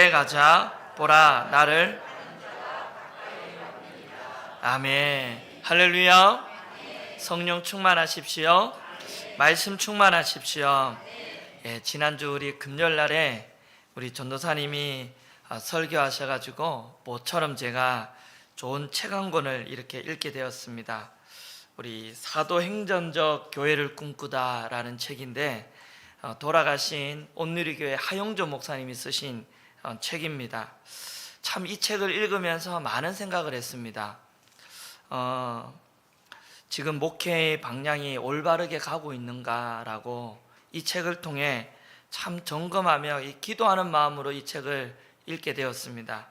함께 가자. 보라, 나를. 아멘. 할렐루야. 성령 충만하십시오. 말씀 충만하십시오. 예, 지난주 우리 금요일날에 우리 전도사님이 설교하셔가지고 모처럼 제가 좋은 책 한 권을 이렇게 읽게 되었습니다. 우리 사도행전적 교회를 꿈꾸다 라는 책인데 돌아가신 온누리교회 하용조 목사님이 쓰신 책입니다. 참 이 책을 읽으면서 많은 생각을 했습니다. 지금 목회의 방향이 올바르게 가고 있는가라고 이 책을 통해 참 점검하며 기도하는 마음으로 이 책을 읽게 되었습니다.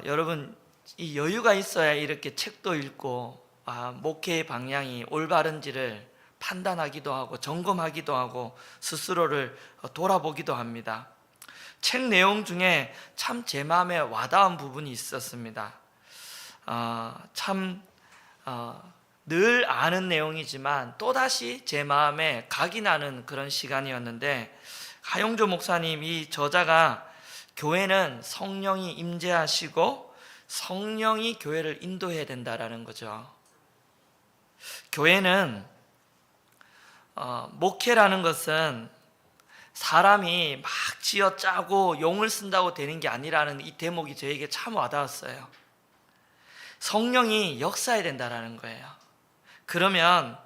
여러분, 이 여유가 있어야 이렇게 책도 읽고 목회의 방향이 올바른지를 판단하기도 하고 점검하기도 하고 스스로를 돌아보기도 합니다. 책 내용 중에 참 제 마음에 와닿은 부분이 있었습니다. 늘 아는 내용이지만 또다시 제 마음에 각이 나는 그런 시간이었는데, 하용조 목사님 이 저자가 교회는 성령이 임재하시고 성령이 교회를 인도해야 된다라는 거죠. 교회는 목회라는 것은 사람이 막 쥐어짜고 용을 쓴다고 되는 게 아니라는 이 대목이 저에게 참 와닿았어요. 성령이 역사해야 된다라는 거예요. 그러면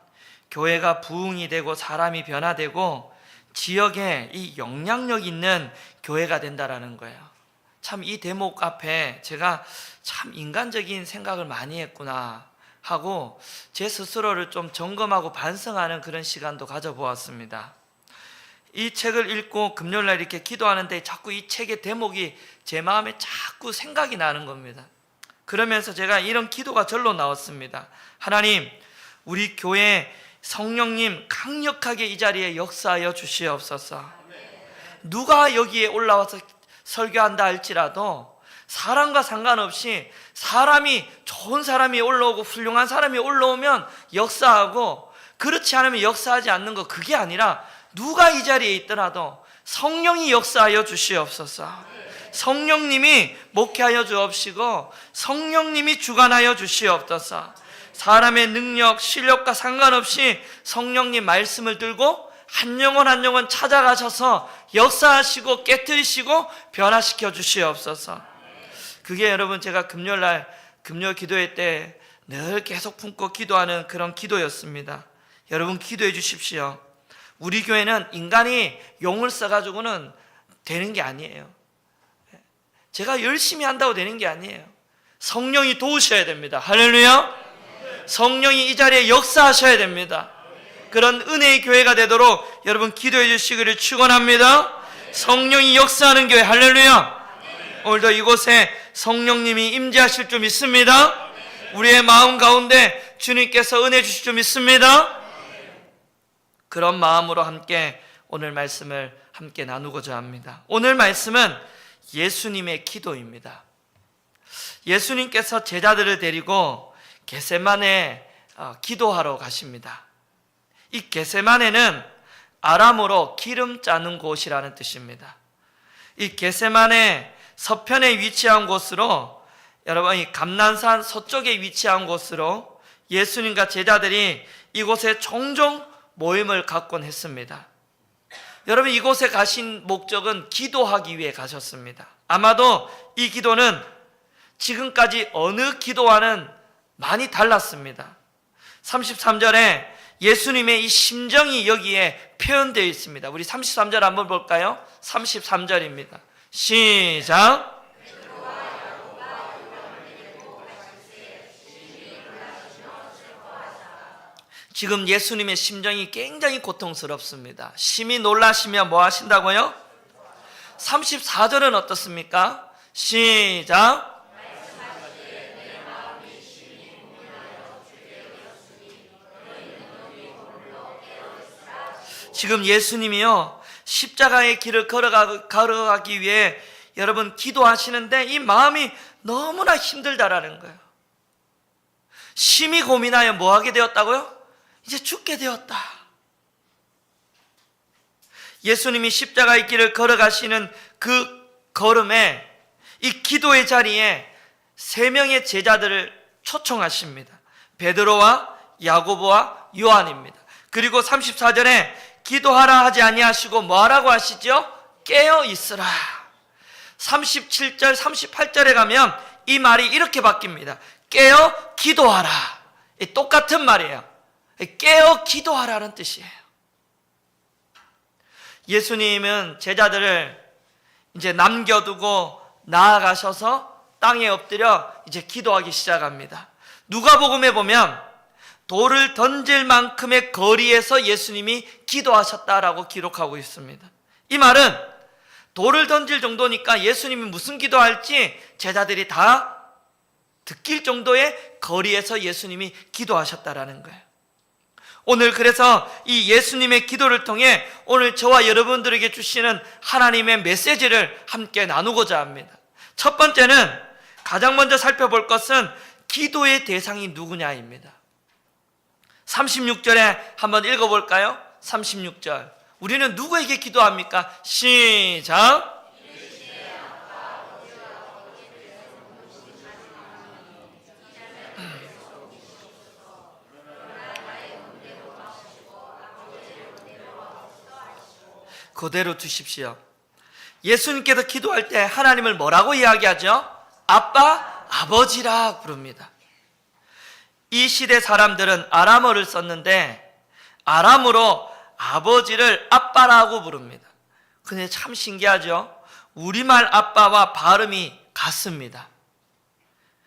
교회가 부흥이 되고 사람이 변화되고 지역에 이 영향력 있는 교회가 된다라는 거예요. 참 이 대목 앞에 제가 참 인간적인 생각을 많이 했구나 하고 제 스스로를 좀 점검하고 반성하는 그런 시간도 가져보았습니다. 이 책을 읽고 금요일날 이렇게 기도하는데 자꾸 이 책의 대목이 제 마음에 자꾸 생각이 나는 겁니다. 그러면서 제가 이런 기도가 절로 나왔습니다. 하나님, 우리 교회 성령님 강력하게 이 자리에 역사하여 주시옵소서. 누가 여기에 올라와서 설교한다 할지라도 사람과 상관없이 사람이 좋은 사람이 올라오고 훌륭한 사람이 올라오면 역사하고, 그렇지 않으면 역사하지 않는 거, 그게 아니라 누가 이 자리에 있더라도 성령이 역사하여 주시옵소서. 성령님이 목회하여 주옵시고 성령님이 주관하여 주시옵소서. 사람의 능력, 실력과 상관없이 성령님 말씀을 들고 한 영혼 한 영혼 찾아가셔서 역사하시고 깨뜨리시고 변화시켜 주시옵소서. 그게 여러분 제가 금요일날 금요 기도회 때 늘 계속 품고 기도하는 그런 기도였습니다. 여러분 기도해 주십시오. 우리 교회는 인간이 용을 써가지고는 되는 게 아니에요. 제가 열심히 한다고 되는 게 아니에요. 성령이 도우셔야 됩니다. 할렐루야. 성령이 이 자리에 역사하셔야 됩니다. 그런 은혜의 교회가 되도록 여러분 기도해 주시기를 축원합니다. 성령이 역사하는 교회. 할렐루야. 오늘도 이곳에 성령님이 임재하실 줄 믿습니다. 우리의 마음 가운데 주님께서 은혜 주실 줄 믿습니다. 그런 마음으로 함께 오늘 말씀을 함께 나누고자 합니다. 오늘 말씀은 예수님의 기도입니다. 예수님께서 제자들을 데리고 겟세마네 기도하러 가십니다. 이 겟세마네는 아람어로 기름 짜는 곳이라는 뜻입니다. 이 겟세마네 서편에 위치한 곳으로, 여러분 이 감난산 서쪽에 위치한 곳으로 예수님과 제자들이 이곳에 종종 모임을 갖곤 했습니다. 여러분 이곳에 가신 목적은 기도하기 위해 가셨습니다. 아마도 이 기도는 지금까지 어느 기도와는 많이 달랐습니다. 33절에 예수님의 이 심정이 여기에 표현되어 있습니다. 우리 33절 한번 볼까요? 33절입니다. 시작. 지금 예수님의 심정이 굉장히 고통스럽습니다. 심히 놀라시며 뭐 하신다고요? 34절은 어떻습니까? 시작. 지금 예수님이요 십자가의 길을 걸어가기 위해 여러분 기도하시는데 이 마음이 너무나 힘들다라는 거예요. 심히 고민하여 뭐 하게 되었다고요? 이제 죽게 되었다. 예수님이 십자가의 길을 걸어가시는 그 걸음에 이 기도의 자리에 3명의 제자들을 초청하십니다. 베드로와 야고보와 요한입니다. 그리고 34절에 기도하라 하지 아니하시고 뭐하라고 하시죠? 깨어 있으라. 37절 38절에 가면 이 말이 이렇게 바뀝니다. 깨어 기도하라. 똑같은 말이에요. 깨어 기도하라는 뜻이에요. 예수님은 제자들을 이제 남겨두고 나아가셔서 땅에 엎드려 이제 기도하기 시작합니다. 누가복음에 보면 돌을 던질 만큼의 거리에서 예수님이 기도하셨다라고 기록하고 있습니다. 이 말은 돌을 던질 정도니까 예수님이 무슨 기도할지 제자들이 다 듣길 정도의 거리에서 예수님이 기도하셨다라는 거예요. 오늘 그래서 이 예수님의 기도를 통해 오늘 저와 여러분들에게 주시는 하나님의 메시지를 함께 나누고자 합니다. 첫 번째는 가장 먼저 살펴볼 것은 기도의 대상이 누구냐입니다. 36절에 한번 읽어볼까요? 36절. 우리는 누구에게 기도합니까? 시작. 그대로 두십시오. 예수님께서 기도할 때 하나님을 뭐라고 이야기하죠? 아빠, 아버지라 부릅니다. 이 시대 사람들은 아람어를 썼는데 아람어로 아버지를 아빠라고 부릅니다. 근데 참 신기하죠? 우리말 아빠와 발음이 같습니다.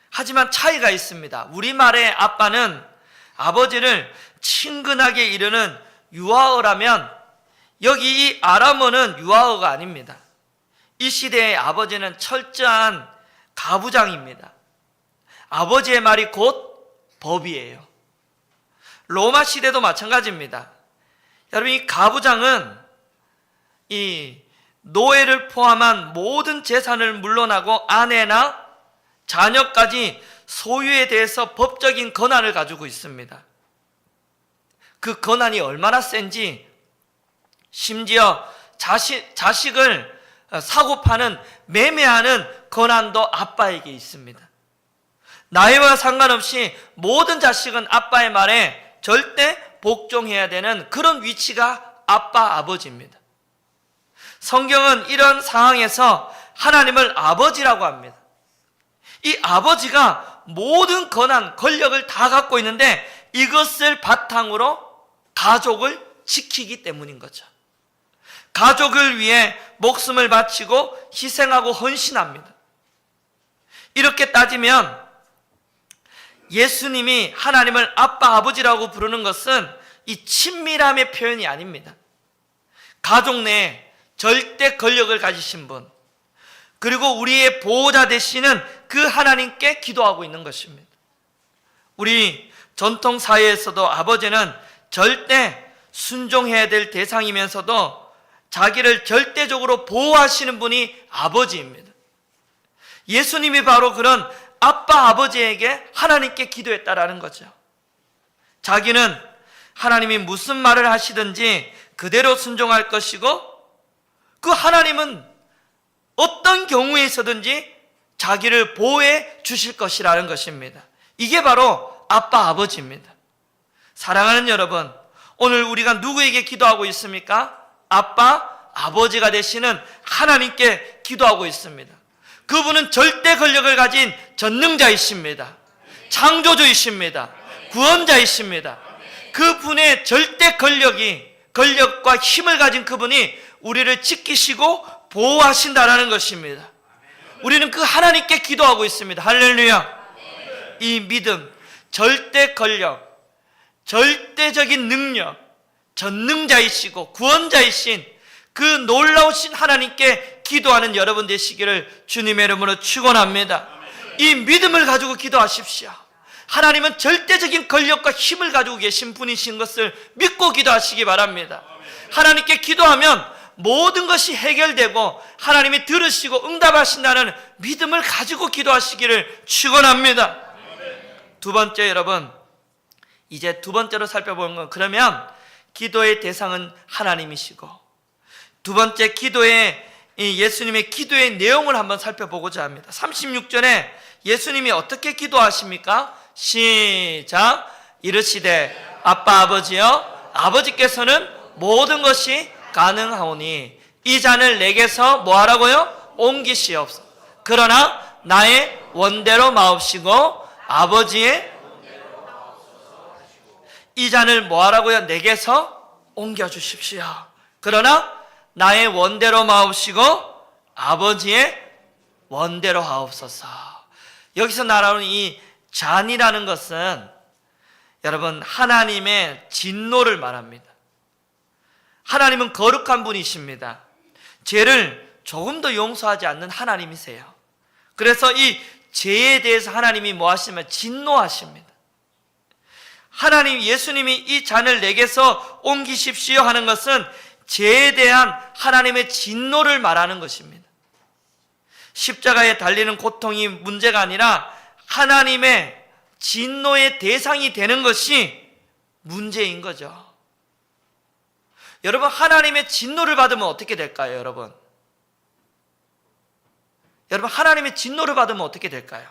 하지만 차이가 있습니다. 우리말의 아빠는 아버지를 친근하게 이르는 유아어라면 여기 이 아람어는 유아어가 아닙니다. 이 시대의 아버지는 철저한 가부장입니다. 아버지의 말이 곧 법이에요. 로마 시대도 마찬가지입니다. 여러분, 이 가부장은 이 노예를 포함한 모든 재산을 물러나고 아내나 자녀까지 소유에 대해서 법적인 권한을 가지고 있습니다. 그 권한이 얼마나 센지 심지어 자식을 사고 파는 매매하는 권한도 아빠에게 있습니다. 나이와 상관없이 모든 자식은 아빠의 말에 절대 복종해야 되는 그런 위치가 아빠, 아버지입니다. 성경은 이런 상황에서 하나님을 아버지라고 합니다. 이 아버지가 모든 권한, 권력을 다 갖고 있는데 이것을 바탕으로 가족을 지키기 때문인 거죠. 가족을 위해 목숨을 바치고 희생하고 헌신합니다. 이렇게 따지면 예수님이 하나님을 아빠, 아버지라고 부르는 것은 이 친밀함의 표현이 아닙니다. 가족 내에 절대 권력을 가지신 분, 그리고 우리의 보호자 되시는 그 하나님께 기도하고 있는 것입니다. 우리 전통 사회에서도 아버지는 절대 순종해야 될 대상이면서도 자기를 절대적으로 보호하시는 분이 아버지입니다. 예수님이 바로 그런 아빠, 아버지에게 하나님께 기도했다라는 거죠. 자기는 하나님이 무슨 말을 하시든지 그대로 순종할 것이고 그 하나님은 어떤 경우에 있어든지 자기를 보호해 주실 것이라는 것입니다. 이게 바로 아빠, 아버지입니다. 사랑하는 여러분, 오늘 우리가 누구에게 기도하고 있습니까? 아빠, 아버지가 되시는 하나님께 기도하고 있습니다. 그분은 절대 권력을 가진 전능자이십니다. 창조주이십니다. 구원자이십니다. 그분의 절대 권력과 힘을 가진 그분이 우리를 지키시고 보호하신다라는 것입니다. 우리는 그 하나님께 기도하고 있습니다. 할렐루야. 이 믿음, 절대 권력, 절대적인 능력, 전능자이시고 구원자이신 그 놀라우신 하나님께 기도하는 여러분 되시기를 주님의 이름으로 축원합니다. 이 믿음을 가지고 기도하십시오. 하나님은 절대적인 권력과 힘을 가지고 계신 분이신 것을 믿고 기도하시기 바랍니다. 하나님께 기도하면 모든 것이 해결되고 하나님이 들으시고 응답하신다는 믿음을 가지고 기도하시기를 축원합니다. 두 번째, 여러분, 이제 두 번째로 살펴보는 건, 그러면 기도의 대상은 하나님이시고 두 번째, 기도의 이 예수님의 기도의 내용을 한번 살펴보고자 합니다. 36절에 예수님이 어떻게 기도하십니까? 시작. 이르시되 아빠 아버지여, 아버지께서는 모든 것이 가능하오니 이 잔을 내게서 뭐하라고요? 옮기시옵소서. 그러나 나의 원대로 마옵시고 아버지의 이 잔을 뭐하라고요? 내게서 옮겨주십시오. 그러나 나의 원대로 마옵시고 아버지의 원대로 하옵소서. 여기서 나오는 이 잔이라는 것은 여러분 하나님의 진노를 말합니다. 하나님은 거룩한 분이십니다. 죄를 조금 더 용서하지 않는 하나님이세요. 그래서 이 죄에 대해서 하나님이 뭐 하시면 진노하십니다. 하나님, 예수님이 이 잔을 내게서 옮기십시오 하는 것은 죄에 대한 하나님의 진노를 말하는 것입니다. 십자가에 달리는 고통이 문제가 아니라 하나님의 진노의 대상이 되는 것이 문제인 거죠. 여러분, 하나님의 진노를 받으면 어떻게 될까요, 여러분? 여러분, 하나님의 진노를 받으면 어떻게 될까요?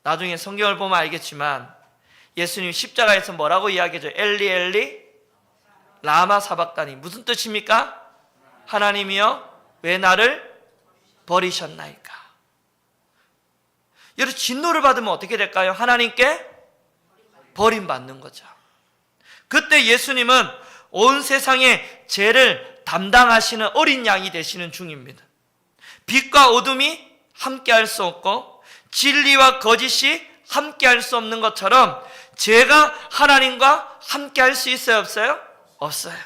나중에 성경을 보면 알겠지만 예수님 십자가에서 뭐라고 이야기하죠? 엘리 엘리 라마 사박다니. 무슨 뜻입니까? 하나님이여 왜 나를 버리셨나이까? 여러분, 진노를 받으면 어떻게 될까요? 하나님께 버림받는 거죠. 그때 예수님은 온 세상의 죄를 담당하시는 어린 양이 되시는 중입니다. 빛과 어둠이 함께할 수 없고 진리와 거짓이 함께할 수 없는 것처럼 죄가 하나님과 함께할 수 있어요, 없어요? 없어요.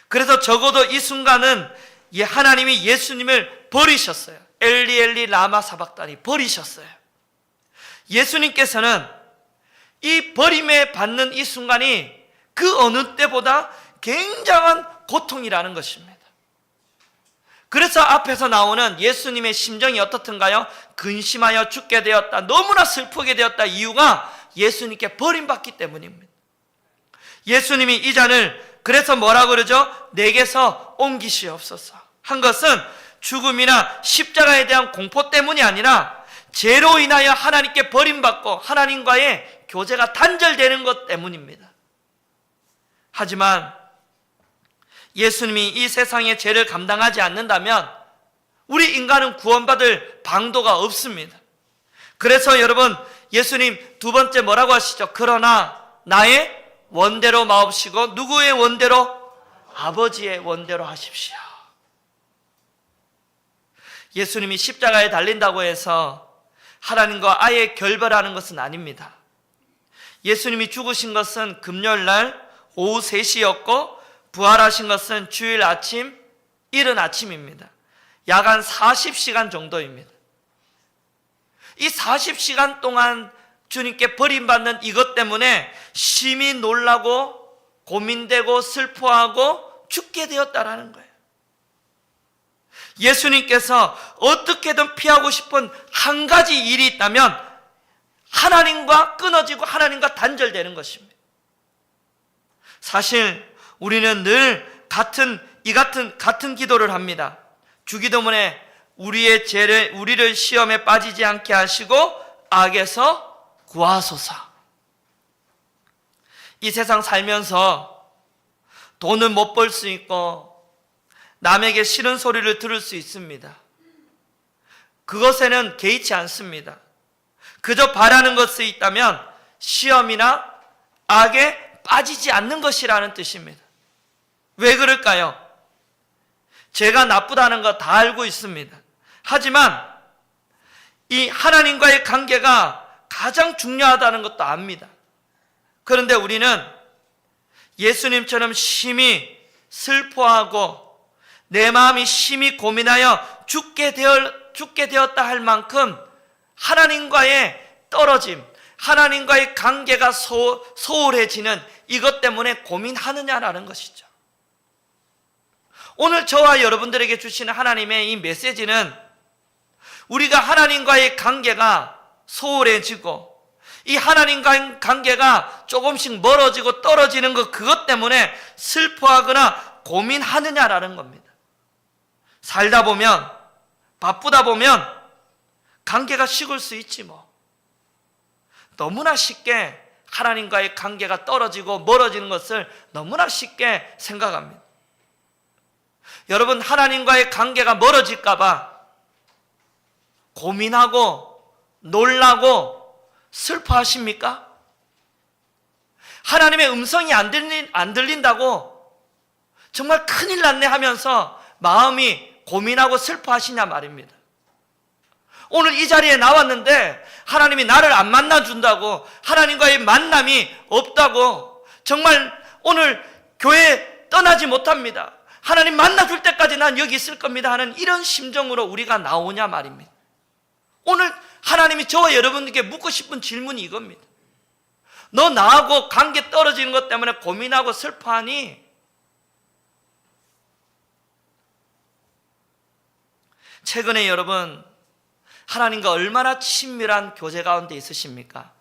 그래서 적어도 이 순간은 하나님이 예수님을 버리셨어요. 엘리 엘리 라마 사박다니, 버리셨어요. 예수님께서는 이 버림에 받는 이 순간이 그 어느 때보다 굉장한 고통이라는 것입니다. 그래서 앞에서 나오는 예수님의 심정이 어떻든가요? 근심하여 죽게 되었다, 너무나 슬프게 되었다. 이유가 예수님께 버림받기 때문입니다. 예수님이 이 잔을 그래서 뭐라고 그러죠? 내게서 옮기시옵소서 한 것은 죽음이나 십자가에 대한 공포 때문이 아니라 죄로 인하여 하나님께 버림받고 하나님과의 교제가 단절되는 것 때문입니다. 하지만 예수님이 이 세상의 죄를 감당하지 않는다면 우리 인간은 구원받을 방도가 없습니다. 그래서 여러분, 예수님 두 번째 뭐라고 하시죠? 그러나 나의 원대로 마옵시고 누구의 원대로? 아버지의 원대로 하십시오. 예수님이 십자가에 달린다고 해서 하나님과 아예 결별하는 것은 아닙니다. 예수님이 죽으신 것은 금요일날 오후 3시였고 부활하신 것은 주일 아침, 이른 아침입니다. 약 한 40시간 정도입니다. 이 40시간 동안 주님께 버림받는 이것 때문에 심히 놀라고 고민되고 슬퍼하고 죽게 되었다라는 거예요. 예수님께서 어떻게든 피하고 싶은 한 가지 일이 있다면 하나님과 끊어지고 하나님과 단절되는 것입니다. 사실 우리는 늘 같은 기도를 합니다. 주기도문에 우리를 시험에 빠지지 않게 하시고 악에서 구하소서. 이 세상 살면서 돈을 못 벌 수 있고 남에게 싫은 소리를 들을 수 있습니다. 그것에는 개의치 않습니다. 그저 바라는 것이 있다면 시험이나 악에 빠지지 않는 것이라는 뜻입니다. 왜 그럴까요? 죄가 나쁘다는 거 다 알고 있습니다. 하지만 이 하나님과의 관계가 가장 중요하다는 것도 압니다. 그런데 우리는 예수님처럼 심히 슬퍼하고 내 마음이 심히 고민하여 죽게 되었다 할 만큼 하나님과의 떨어짐, 하나님과의 관계가 소홀해지는 이것 때문에 고민하느냐라는 것이죠. 오늘 저와 여러분들에게 주시는 하나님의 이 메시지는 우리가 하나님과의 관계가 소홀해지고 이 하나님과의 관계가 조금씩 멀어지고 떨어지는 그것 때문에 슬퍼하거나 고민하느냐라는 겁니다. 살다 보면, 바쁘다 보면 관계가 식을 수 있지 뭐. 너무나 쉽게 하나님과의 관계가 떨어지고 멀어지는 것을 너무나 쉽게 생각합니다. 여러분, 하나님과의 관계가 멀어질까 봐 고민하고 놀라고 슬퍼하십니까? 하나님의 음성이 안 들린다고 정말 큰일 났네 하면서 마음이 고민하고 슬퍼하시냐 말입니다. 오늘 이 자리에 나왔는데 하나님이 나를 안 만나준다고, 하나님과의 만남이 없다고, 정말 오늘 교회 떠나지 못합니다, 하나님 만나줄 때까지 난 여기 있을 겁니다 하는 이런 심정으로 우리가 나오냐 말입니다. 오늘 하나님이 저와 여러분에게 묻고 싶은 질문이 이겁니다. 너 나하고 관계 떨어지는 것 때문에 고민하고 슬퍼하니? 최근에 여러분, 하나님과 얼마나 친밀한 교제 가운데 있으십니까?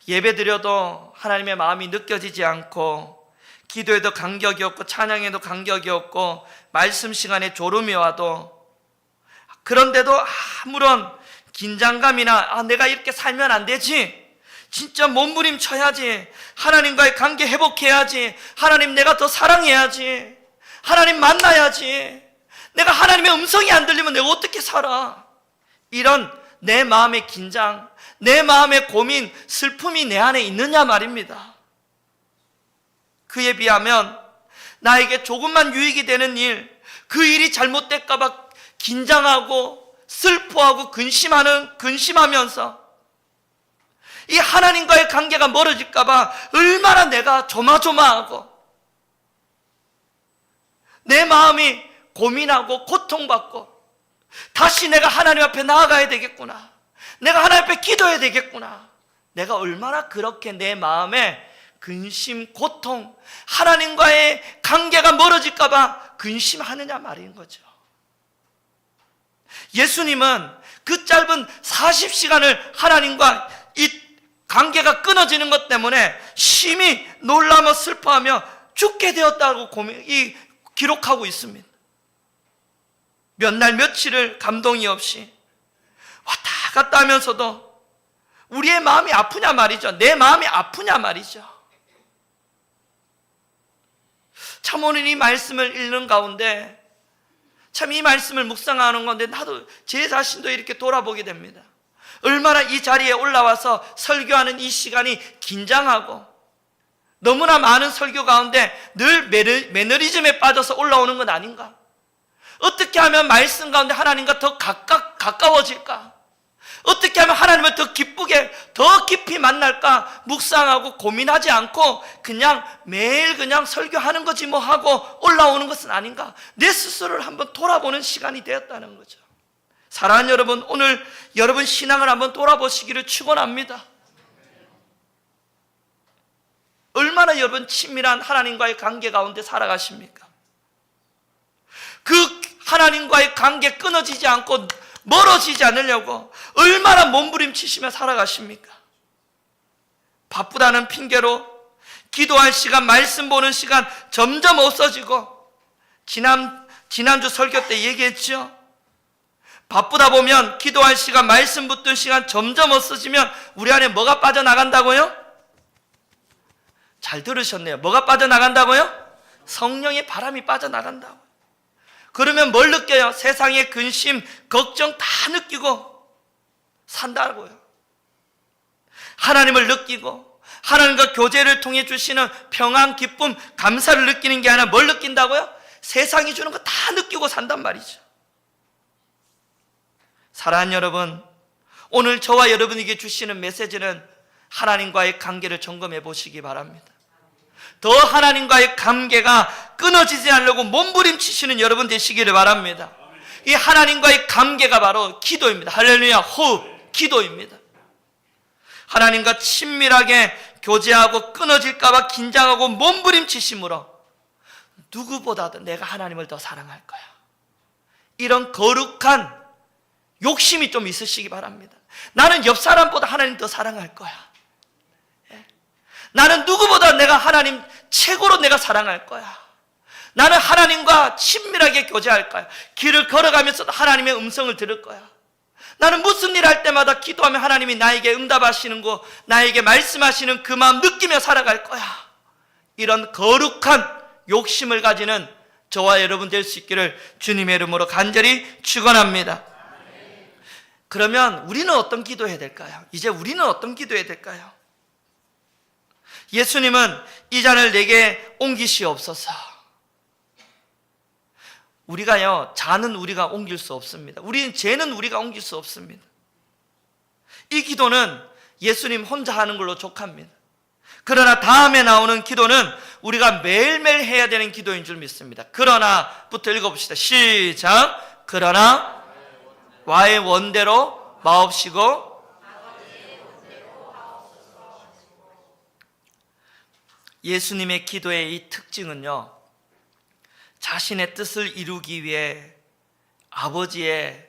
예배드려도 하나님의 마음이 느껴지지 않고, 기도에도 간격이 없고, 찬양에도 간격이 없고, 말씀 시간에 졸음이 와도, 그런데도 아무런 긴장감이나 내가 이렇게 살면 안 되지, 진짜 몸부림쳐야지, 하나님과의 관계 회복해야지, 하나님 내가 더 사랑해야지, 하나님 만나야지, 내가 하나님의 음성이 안 들리면 내가 어떻게 살아, 이런 내 마음의 긴장, 내 마음의 고민, 슬픔이 내 안에 있느냐 말입니다. 그에 비하면 나에게 조금만 유익이 되는 일, 그 일이 잘못될까 봐 긴장하고 슬퍼하고 근심하면서 이 하나님과의 관계가 멀어질까 봐 얼마나 내가 조마조마하고 내 마음이 고민하고 고통받고, 다시 내가 하나님 앞에 나아가야 되겠구나, 내가 하나님 앞에 기도해야 되겠구나, 내가 얼마나 그렇게 내 마음에 근심, 고통, 하나님과의 관계가 멀어질까 봐 근심하느냐 말인 거죠. 예수님은 그 짧은 40시간을 하나님과 이 관계가 끊어지는 것 때문에 심히 놀라며 슬퍼하며 죽게 되었다고 기록하고 있습니다. 몇 날 며칠을 감동이 없이 왔다 갔다 하면서도 우리의 마음이 아프냐 말이죠. 내 마음이 아프냐 말이죠. 참 오늘 이 말씀을 읽는 가운데 참 이 말씀을 묵상하는 건데 나도 제 자신도 이렇게 돌아보게 됩니다. 얼마나 이 자리에 올라와서 설교하는 이 시간이 긴장하고, 너무나 많은 설교 가운데 늘 매너리즘에 빠져서 올라오는 건 아닌가? 어떻게 하면 말씀 가운데 하나님과 더 가까워질까? 어떻게 하면 하나님을 더 기쁘게, 더 깊이 만날까 묵상하고 고민하지 않고 그냥 매일 그냥 설교하는 거지 뭐 하고 올라오는 것은 아닌가? 내 스스로를 한번 돌아보는 시간이 되었다는 거죠. 사랑하는 여러분, 오늘 여러분 신앙을 한번 돌아보시기를 축원합니다. 얼마나 여러분 친밀한 하나님과의 관계 가운데 살아가십니까? 그 하나님과의 관계 끊어지지 않고 멀어지지 않으려고 얼마나 몸부림치시며 살아가십니까? 바쁘다는 핑계로 기도할 시간, 말씀 보는 시간 점점 없어지고, 지난주 설교 때 얘기했죠. 바쁘다 보면 기도할 시간, 말씀 붙든 시간 점점 없어지면 우리 안에 뭐가 빠져나간다고요? 잘 들으셨네요. 뭐가 빠져나간다고요? 성령의 바람이 빠져나간다고. 그러면 뭘 느껴요? 세상의 근심, 걱정 다 느끼고 산다고요. 하나님을 느끼고 하나님과 교제를 통해 주시는 평안, 기쁨, 감사를 느끼는 게 아니라 뭘 느낀다고요? 세상이 주는 거 다 느끼고 산단 말이죠. 사랑하는 여러분, 오늘 저와 여러분에게 주시는 메시지는 하나님과의 관계를 점검해 보시기 바랍니다. 더 하나님과의 관계가 끊어지지 않으려고 몸부림치시는 여러분 되시기를 바랍니다. 이 하나님과의 관계가 바로 기도입니다. 할렐루야, 호흡, 기도입니다. 하나님과 친밀하게 교제하고 끊어질까 봐 긴장하고 몸부림치심으로 누구보다도 내가 하나님을 더 사랑할 거야, 이런 거룩한 욕심이 좀 있으시기 바랍니다. 나는 옆 사람보다 하나님 더 사랑할 거야. 나는 누구보다 내가 하나님 최고로 내가 사랑할 거야. 나는 하나님과 친밀하게 교제할 거야. 길을 걸어가면서도 하나님의 음성을 들을 거야. 나는 무슨 일 할 때마다 기도하면 하나님이 나에게 응답하시는 거, 나에게 말씀하시는 그 마음 느끼며 살아갈 거야. 이런 거룩한 욕심을 가지는 저와 여러분 될 수 있기를 주님의 이름으로 간절히 축원합니다. 그러면 우리는 어떤 기도해야 될까요? 이제 우리는 어떤 기도해야 될까요? 예수님은 이 잔을 내게 옮기시옵소서. 우리가요, 잔은 우리가 옮길 수 없습니다. 죄는 우리가 옮길 수 없습니다. 이 기도는 예수님 혼자 하는 걸로 족합니다. 그러나 다음에 나오는 기도는 우리가 매일매일 해야 되는 기도인 줄 믿습니다. 그러나부터 읽어봅시다. 시작. 그러나 와의 원대로 마옵시고 예수님의 기도의 이 특징은요, 자신의 뜻을 이루기 위해 아버지의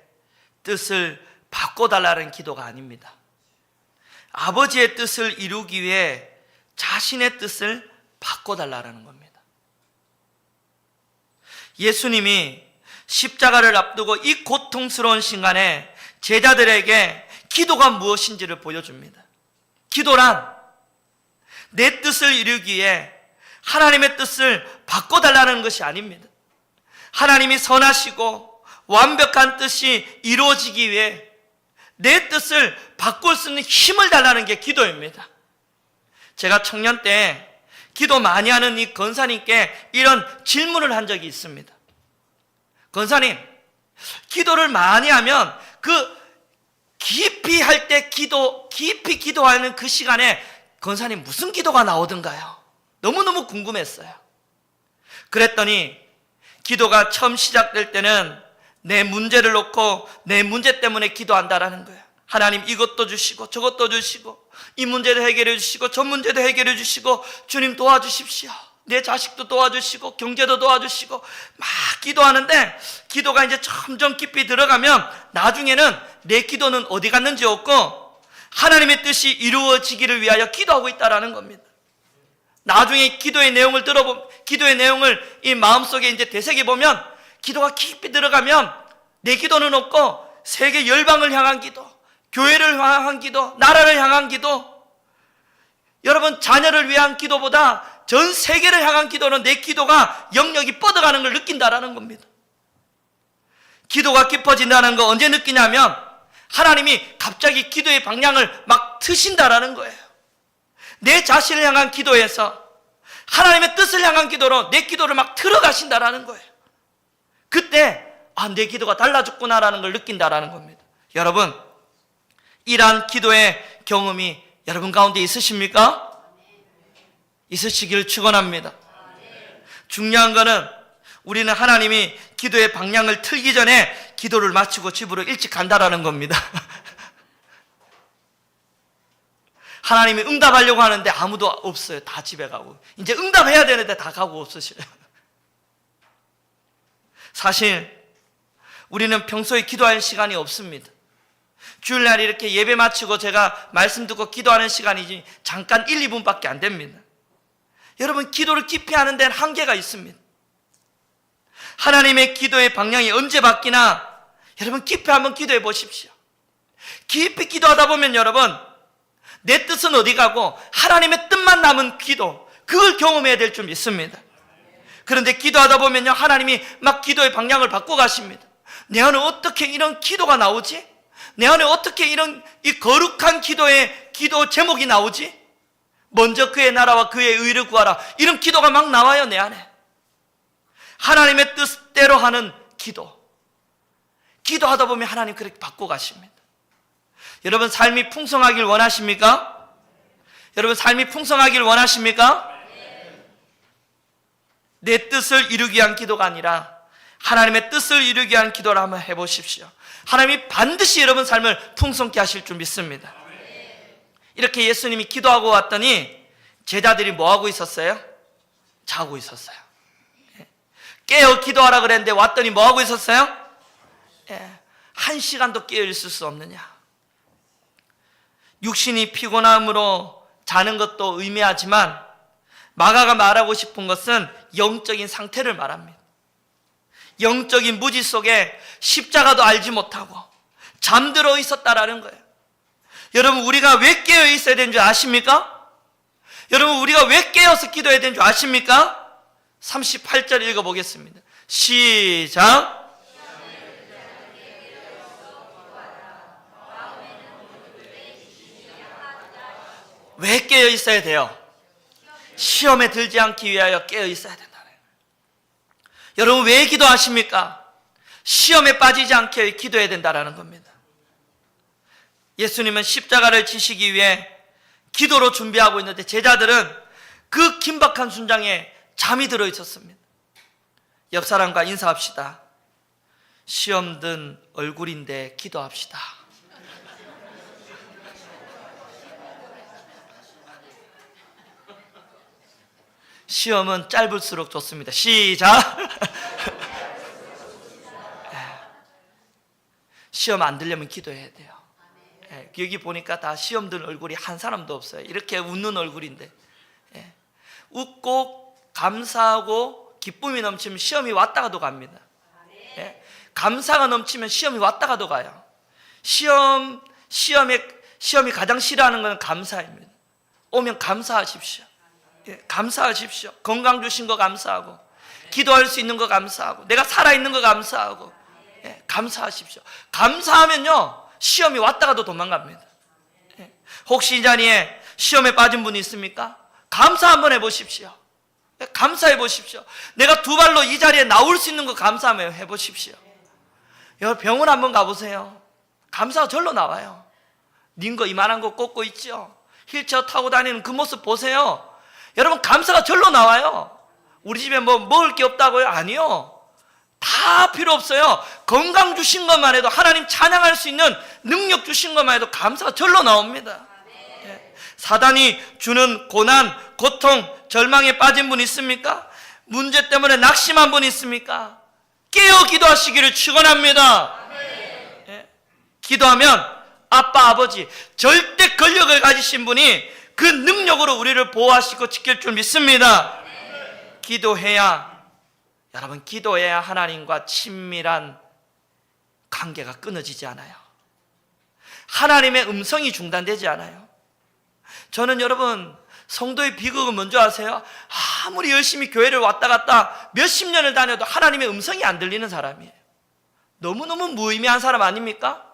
뜻을 바꿔달라는 기도가 아닙니다. 아버지의 뜻을 이루기 위해 자신의 뜻을 바꿔달라는 겁니다. 예수님이 십자가를 앞두고 이 고통스러운 시간에 제자들에게 기도가 무엇인지를 보여줍니다. 기도란 내 뜻을 이루기 위해 하나님의 뜻을 바꿔달라는 것이 아닙니다. 하나님이 선하시고 완벽한 뜻이 이루어지기 위해 내 뜻을 바꿀 수 있는 힘을 달라는 게 기도입니다. 제가 청년 때 기도 많이 하는 이 권사님께 이런 질문을 한 적이 있습니다. 권사님, 기도를 많이 하면 그 깊이 할 때 깊이 기도하는 그 시간에 권사님 무슨 기도가 나오던가요? 너무너무 궁금했어요. 그랬더니 기도가 처음 시작될 때는 내 문제를 놓고 내 문제 때문에 기도한다라는 거예요. 하나님 이것도 주시고 저것도 주시고 이 문제도 해결해 주시고 저 문제도 해결해 주시고 주님 도와주십시오. 내 자식도 도와주시고 경제도 도와주시고 막 기도하는데 기도가 이제 점점 깊이 들어가면 나중에는 내 기도는 어디 갔는지 없고 하나님의 뜻이 이루어지기를 위하여 기도하고 있다라는 겁니다. 나중에 기도의 내용을 기도의 내용을 이 마음속에 이제 되새겨보면 기도가 깊이 들어가면 내 기도는 없고 세계 열방을 향한 기도, 교회를 향한 기도, 나라를 향한 기도, 여러분 자녀를 위한 기도보다 전 세계를 향한 기도는 내 기도가 영역이 뻗어가는 걸 느낀다라는 겁니다. 기도가 깊어진다는 거 언제 느끼냐면 하나님이 갑자기 기도의 방향을 막 트신다라는 거예요. 내 자신을 향한 기도에서 하나님의 뜻을 향한 기도로 내 기도를 막 틀어가신다라는 거예요. 그때 내 기도가 달라졌구나라는 걸 느낀다라는 겁니다. 여러분, 이러한 기도의 경험이 여러분 가운데 있으십니까? 있으시기를 축원합니다. 중요한 거는 우리는 하나님이 기도의 방향을 틀기 전에 기도를 마치고 집으로 일찍 간다라는 겁니다. 하나님이 응답하려고 하는데 아무도 없어요. 다 집에 가고. 이제 응답해야 되는데 다 가고 없으시래요. 사실 우리는 평소에 기도할 시간이 없습니다. 주일날 이렇게 예배 마치고 제가 말씀 듣고 기도하는 시간이 잠깐 1, 2분밖에 안 됩니다. 여러분, 기도를 깊이 하는 데는 한계가 있습니다. 하나님의 기도의 방향이 언제 바뀌나 여러분 깊이 한번 기도해 보십시오. 깊이 기도하다 보면 여러분 내 뜻은 어디 가고 하나님의 뜻만 남은 기도, 그걸 경험해야 될 줄 믿습니다. 그런데 기도하다 보면요 하나님이 막 기도의 방향을 바꿔 가십니다. 내 안에 어떻게 이런 기도가 나오지? 내 안에 어떻게 이런 이 거룩한 기도의 기도 제목이 나오지? 먼저 그의 나라와 그의 의를 구하라, 이런 기도가 막 나와요. 내 안에 하나님의 뜻대로 하는 기도하다 보면 하나님 그렇게 바꿔 가십니다. 여러분 삶이 풍성하길 원하십니까? 여러분 삶이 풍성하길 원하십니까? 내 뜻을 이루기 위한 기도가 아니라 하나님의 뜻을 이루기 위한 기도를 한번 해보십시오. 하나님이 반드시 여러분 삶을 풍성케 하실 줄 믿습니다. 이렇게 예수님이 기도하고 왔더니 제자들이 뭐하고 있었어요? 자고 있었어요. 깨어 기도하라 그랬는데 왔더니 뭐하고 있었어요? 1시간도 깨어 있을 수 없느냐. 육신이 피곤함으로 자는 것도 의미하지만 마가가 말하고 싶은 것은 영적인 상태를 말합니다. 영적인 무지 속에 십자가도 알지 못하고 잠들어 있었다라는 거예요. 여러분, 우리가 왜 깨어 있어야 되는 줄 아십니까? 여러분, 우리가 왜 깨어서 기도해야 되는 줄 아십니까? 38절 읽어보겠습니다. 시작. 왜 깨어 있어야 돼요? 시험에 들지 않기 위하여 깨어 있어야 된다. 여러분, 왜 기도하십니까? 시험에 빠지지 않게 기도해야 된다는 겁니다. 예수님은 십자가를 지시기 위해 기도로 준비하고 있는데 제자들은 그 긴박한 순장에 잠이 들어 있었습니다. 옆 사람과 인사합시다. 시험 든 얼굴인데 기도합시다. 시험은 짧을수록 좋습니다. 시작. 시험 안 들려면 기도해야 돼요. 여기 보니까 다 시험 든 얼굴이 한 사람도 없어요. 이렇게 웃는 얼굴인데, 웃고 감사하고 기쁨이 넘치면 시험이 왔다가도 갑니다. 감사가 넘치면 시험이 왔다가도 가요. 시험이 가장 싫어하는 것은 감사입니다. 오면 감사하십시오. 감사하십시오. 건강 주신 거 감사하고, 기도할 수 있는 거 감사하고, 내가 살아있는 거 감사하고, 감사하십시오. 감사하면요, 시험이 왔다가도 도망갑니다. 혹시 이 자리에 시험에 빠진 분이 있습니까? 감사 한번 해보십시오. 감사해 보십시오. 내가 두 발로 이 자리에 나올 수 있는 거 감사 한번 해보십시오. 여러분, 병원 한번 가보세요. 감사가 절로 나와요. 닌 거 이만한 거 꽂고 있죠. 휠체어 타고 다니는 그 모습 보세요. 여러분, 감사가 절로 나와요. 우리 집에 뭐 먹을 게 없다고요? 아니요. 다 필요 없어요. 건강 주신 것만 해도, 하나님 찬양할 수 있는 능력 주신 것만 해도 감사가 절로 나옵니다. 사단이 주는 고난, 고통, 절망에 빠진 분 있습니까? 문제 때문에 낙심한 분 있습니까? 깨어 기도하시기를 축원합니다. 기도하면 아빠, 아버지, 절대 권력을 가지신 분이 그 능력으로 우리를 보호하시고 지킬 줄 믿습니다. 여러분, 기도해야 하나님과 친밀한 관계가 끊어지지 않아요. 하나님의 음성이 중단되지 않아요. 저는 여러분, 성도의 비극은 뭔지 아세요? 아무리 열심히 교회를 왔다 갔다 몇십 년을 다녀도 하나님의 음성이 안 들리는 사람이에요. 너무너무 무의미한 사람 아닙니까?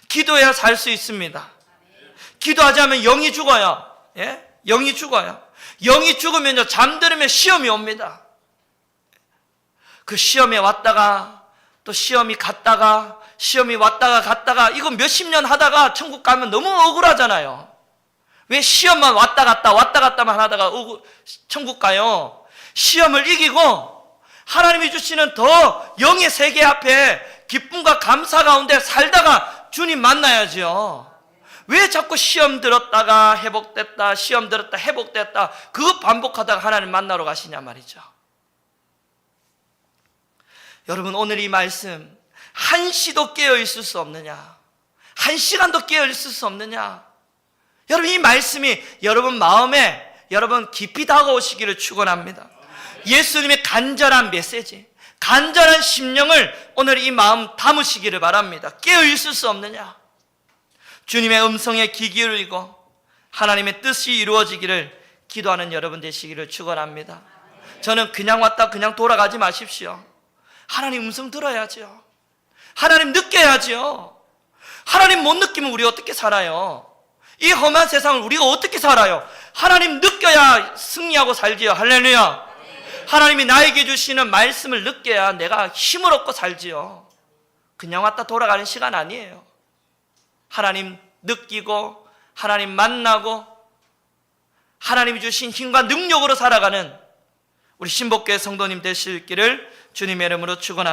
기도해야 살 수 있습니다. 기도하지 않으면 영이 죽어요. 영이 죽어요. 영이 죽으면요, 잠들으면 시험이 옵니다. 그 시험에 왔다가 또 시험이 갔다가, 시험이 왔다가 갔다가, 이거 몇십 년 하다가 천국 가면 너무 억울하잖아요. 왜 시험만 왔다 갔다만 하다가 천국 가요? 시험을 이기고 하나님이 주시는 더 영의 세계 앞에 기쁨과 감사 가운데 살다가 주님 만나야죠. 왜 자꾸 시험 들었다가 회복됐다, 시험 들었다 회복됐다, 그거 반복하다가 하나님 만나러 가시냐 말이죠. 여러분, 오늘 이 말씀, 한시도 깨어 있을 수 없느냐? 한 시간도 깨어 있을 수 없느냐? 여러분, 이 말씀이 여러분 마음에 여러분 깊이 다가오시기를 축원합니다. 예수님의 간절한 메시지, 간절한 심령을 오늘 이 마음 담으시기를 바랍니다. 깨어 있을 수 없느냐? 주님의 음성에 귀 기울이고 하나님의 뜻이 이루어지기를 기도하는 여러분 되시기를 축원합니다. 저는 그냥 왔다 그냥 돌아가지 마십시오. 하나님 음성 들어야죠. 하나님 느껴야죠. 하나님 못 느끼면 우리 어떻게 살아요? 이 험한 세상을 우리가 어떻게 살아요? 하나님 느껴야 승리하고 살지요. 할렐루야. 하나님이 나에게 주시는 말씀을 느껴야 내가 힘을 얻고 살지요. 그냥 왔다 돌아가는 시간 아니에요. 하나님 느끼고 하나님 만나고 하나님이 주신 힘과 능력으로 살아가는 우리 신복교회 성도님 되실 길을 주님의 이름으로 축원합니다.